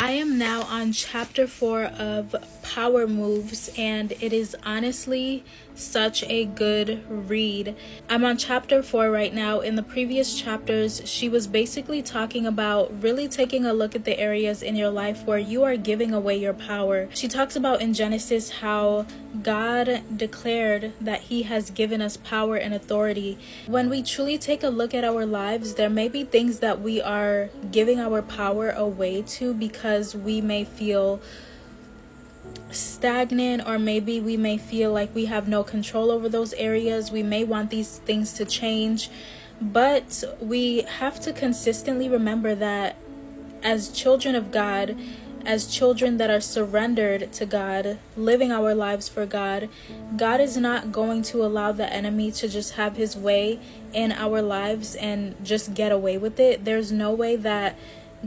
I am now on chapter 4 of Power Moves, and it is honestly such a good read. I'm on chapter 4 right now. In the previous chapters, she was basically talking about really taking a look at the areas in your life where you are giving away your power. She talks about in Genesis how God declared that He has given us power and authority. When we truly take a look at our lives, there may be things that we are giving our power away to because we may feel stagnant, or maybe we may feel like we have no control over those areas. We may want these things to change, but we have to consistently remember that as children of God, as children that are surrendered to God, living our lives for God, God is not going to allow the enemy to just have his way in our lives and just get away with it. There's no way that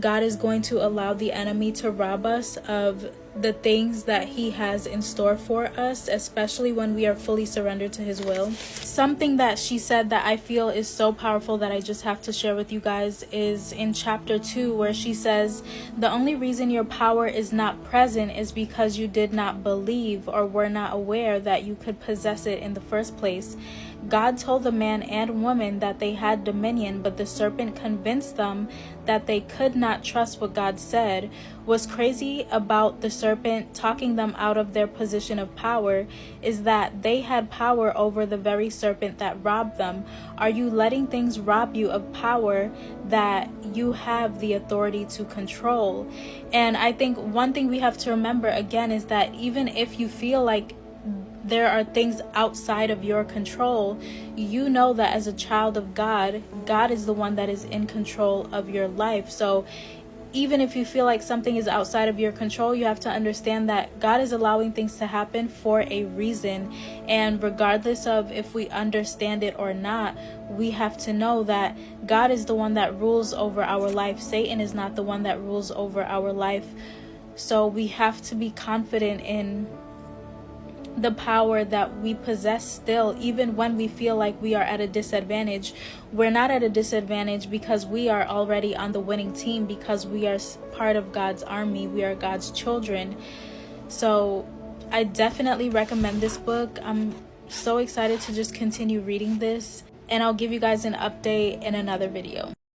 God is going to allow the enemy to rob us of the things that He has in store for us, especially when we are fully surrendered to His will. Something that she said that I feel is so powerful that I just have to share with you guys is in chapter 2, where she says, "The only reason your power is not present is because you did not believe or were not aware that you could possess it in the first place. God told the man and woman that they had dominion, but the serpent convinced them that they could not trust what God said. What's crazy about the serpent talking them out of their position of power is that they had power over the very serpent that robbed them. Are you letting things rob you of power that you have the authority to control?" And I think one thing we have to remember again is that even if you feel like there are things outside of your control, you know that as a child of God, God is the one that is in control of your life. So even if you feel like something is outside of your control, you have to understand that God is allowing things to happen for a reason. And regardless of if we understand it or not, we have to know that God is the one that rules over our life. Satan is not the one that rules over our life. So we have to be confident in the power that we possess still, even when we feel like we are at a disadvantage. We're not at a disadvantage because we are already on the winning team, because we are part of God's army. We are God's children. So I definitely recommend this book. I'm so excited to just continue reading this, and I'll give you guys an update in another video.